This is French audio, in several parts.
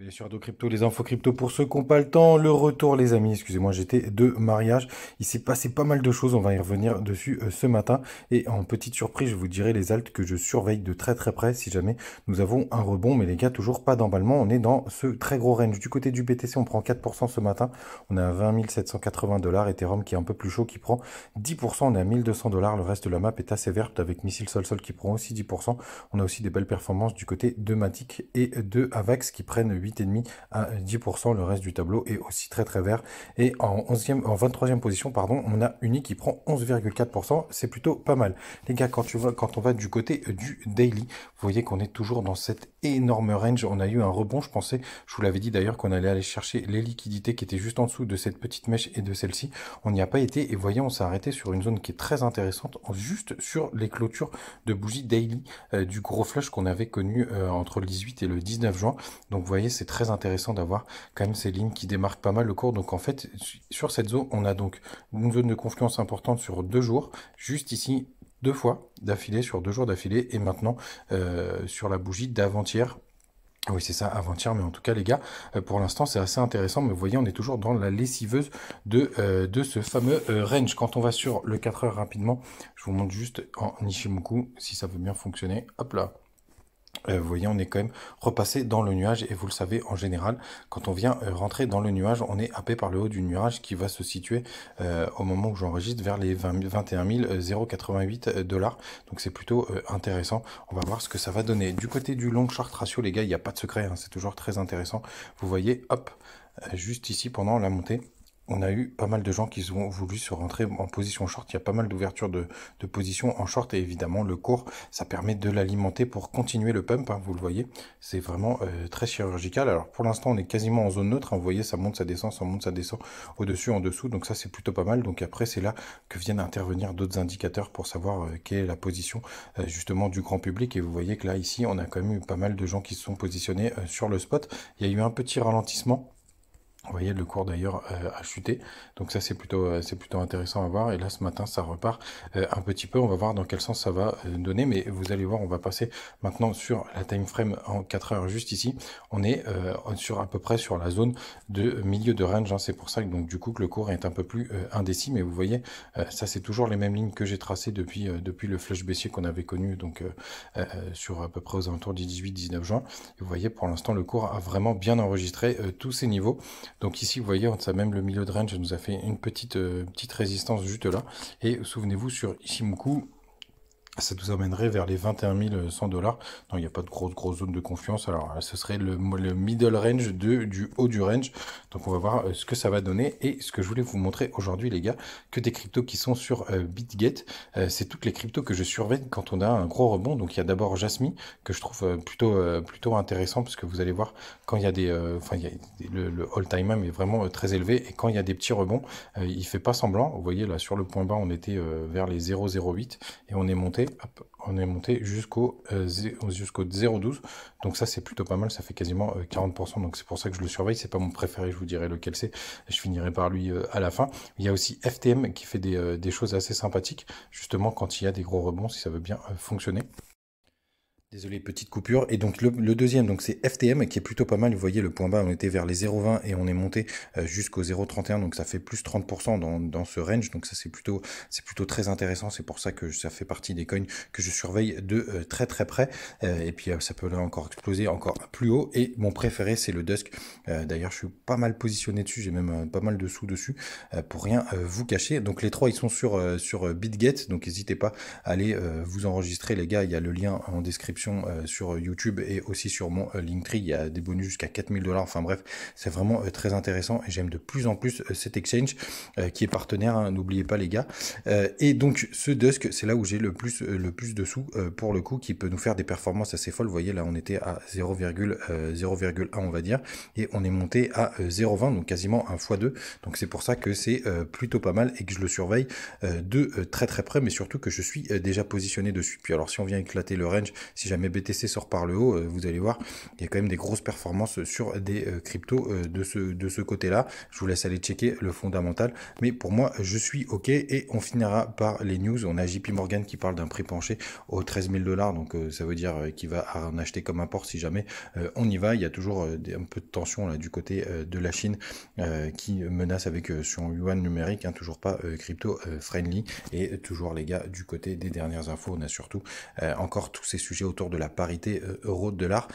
Bien sûr, de crypto, les infos crypto pour ceux qui n'ont pas le temps. Le retour, les amis, excusez-moi, j'étais de mariage. Il s'est passé pas mal de choses, on va y revenir dessus ce matin. Et en petite surprise, je vous dirai les alts que je surveille de très très près si jamais nous avons un rebond. Mais les gars, toujours pas d'emballement. On est dans ce très gros range. Du côté du BTC, on prend 4% ce matin. On est à 20 780 dollars. Ethereum qui est un peu plus chaud, qui prend 10%. On est à 1200 dollars. Le reste de la map est assez verte avec Missile Sol Sol qui prend aussi 10%. On a aussi des belles performances du côté de Matic et de Avax qui prennent 8,5 à 10%. Le reste du tableau est aussi très très vert. Et en 11e, en 23e position, pardon, on a Uni qui prend 11,4%. C'est plutôt pas mal. Les gars, quand on va du côté du daily, vous voyez qu'on est toujours dans cette énorme range. On a eu un rebond, je pensais, je vous l'avais dit d'ailleurs qu'on allait aller chercher les liquidités qui étaient juste en dessous de cette petite mèche et de celle-ci. On n'y a pas été et voyez, on s'est arrêté sur une zone qui est très intéressante, juste sur les clôtures de bougies daily du gros flush qu'on avait connu entre le 18 et le 19 juin. Donc vous voyez, c'est très intéressant d'avoir quand même ces lignes qui démarquent pas mal le cours. Donc en fait, sur cette zone, on a donc une zone de confluence importante sur 2 jours, juste ici, 2 fois d'affilée, sur 2 jours d'affilée, et maintenant sur la bougie d'avant-hier. Oui, c'est ça, avant-hier, mais en tout cas, les gars, pour l'instant, c'est assez intéressant. Mais vous voyez, on est toujours dans la lessiveuse de ce fameux range. Quand on va sur le 4 heures rapidement, je vous montre juste en Nishimoku, si ça veut bien fonctionner. Hop là. Vous voyez, on est quand même repassé dans le nuage et vous le savez, en général, quand on vient rentrer dans le nuage, on est happé par le haut du nuage qui va se situer au moment où j'enregistre vers les 21 088 dollars. Donc c'est plutôt intéressant. On va voir ce que ça va donner. Du côté du long short ratio, les gars, il n'y a pas de secret, hein, c'est toujours très intéressant. Vous voyez, hop, juste ici pendant la montée. On a eu pas mal de gens qui ont voulu se rentrer en position short. Il y a pas mal d'ouverture de position en short et évidemment le cours, ça permet de l'alimenter pour continuer le pump. Hein, vous le voyez, c'est vraiment très chirurgical. Alors pour l'instant, on est quasiment en zone neutre. Hein, vous voyez, ça monte, ça monte, ça descend au-dessus, en dessous. Donc ça, c'est plutôt pas mal. Donc après, c'est là que viennent intervenir d'autres indicateurs pour savoir quelle est la position justement du grand public. Et vous voyez que là, ici, on a quand même eu pas mal de gens qui se sont positionnés sur le spot. Il y a eu un petit ralentissement. Vous voyez, le cours d'ailleurs a chuté, donc ça c'est plutôt intéressant à voir. Et là ce matin ça repart un petit peu, on va voir dans quel sens ça va donner, mais vous allez voir, on va passer maintenant sur la time frame en 4 heures juste ici. On est sur à peu près sur la zone de milieu de range, hein. C'est pour ça que donc du coup que le cours est un peu plus indécis, mais vous voyez, ça c'est toujours les mêmes lignes que j'ai tracées depuis le flush baissier qu'on avait connu donc sur à peu près aux alentours du 18-19 juin. Et vous voyez, pour l'instant le cours a vraiment bien enregistré tous ces niveaux. Donc ici, vous voyez, ça même le milieu de range nous a fait une petite résistance juste là. Et souvenez-vous, sur Ishimoku, ça nous emmènerait vers les 21 100 dollars. Non, il n'y a pas de grosse zone de confiance. Alors, ce serait le middle range du haut du range. Donc, on va voir ce que ça va donner. Et ce que je voulais vous montrer aujourd'hui, les gars, que des cryptos qui sont sur BitGet. C'est toutes les cryptos que je surveille quand on a un gros rebond. Donc, il y a d'abord Jasmy, que je trouve plutôt intéressant, parce que vous allez voir, quand il y a enfin, le all-time est vraiment très élevé. Et quand il y a des petits rebonds, il fait pas semblant. Vous voyez, là, sur le point bas, on était vers les 0,08 et on est monté jusqu'au 0,12. Donc ça, c'est plutôt pas mal. Ça fait quasiment 40%. Donc c'est pour ça que je le surveille. C'est pas mon préféré. Je vous dirai lequel c'est. Je finirai par lui à la fin. Il y a aussi FTM qui fait des choses assez sympathiques, justement quand il y a des gros rebonds, si ça veut bien fonctionner. Désolé, petite coupure. Et donc le deuxième, donc c'est FTM qui est plutôt pas mal. Vous voyez le point bas, on était vers les 0,20 et on est monté jusqu'au 0,31, donc ça fait plus 30% dans ce range. Donc ça c'est plutôt très intéressant. C'est pour ça que ça fait partie des coins que je surveille de très très près. Et puis ça peut là encore exploser encore plus haut. Et mon préféré c'est le Dusk. D'ailleurs je suis pas mal positionné dessus. J'ai même pas mal de sous dessus pour rien vous cacher. Donc les trois ils sont sur BitGet. Donc n'hésitez pas à aller vous enregistrer les gars. Il y a le lien en description sur YouTube et aussi sur mon Linktree. Il y a des bonus jusqu'à 4000 dollars. Enfin bref, c'est vraiment très intéressant et j'aime de plus en plus cet exchange qui est partenaire. Hein, n'oubliez pas les gars. Et donc ce Dusk, c'est là où j'ai le plus de sous pour le coup, qui peut nous faire des performances assez folles. Vous voyez là, on était à 0,1 on va dire et on est monté à 0,20, donc quasiment un x2. Donc c'est pour ça que c'est plutôt pas mal et que je le surveille de très très près, mais surtout que je suis déjà positionné dessus. Puis alors si on vient éclater le range, si jamais BTC sort par le haut, vous allez voir, il y a quand même des grosses performances sur des cryptos de ce côté-là. Je vous laisse aller checker le fondamental. Mais pour moi, je suis OK. Et on finira par les news. On a JP Morgan qui parle d'un prix plancher aux 13 000 $. Donc ça veut dire qu'il va en acheter comme import si jamais on y va. Il y a toujours un peu de tension là, du côté de la Chine qui menace avec son yuan numérique. Hein, toujours pas crypto friendly. Et toujours les gars, du côté des dernières infos, on a surtout encore tous ces sujets autour de la parité euro-dollar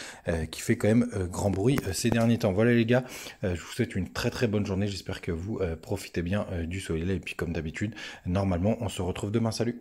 qui fait quand même grand bruit ces derniers temps. Voilà les gars, je vous souhaite une très très bonne journée. J'espère que vous profitez bien du soleil. Et puis comme d'habitude, normalement, on se retrouve demain. Salut!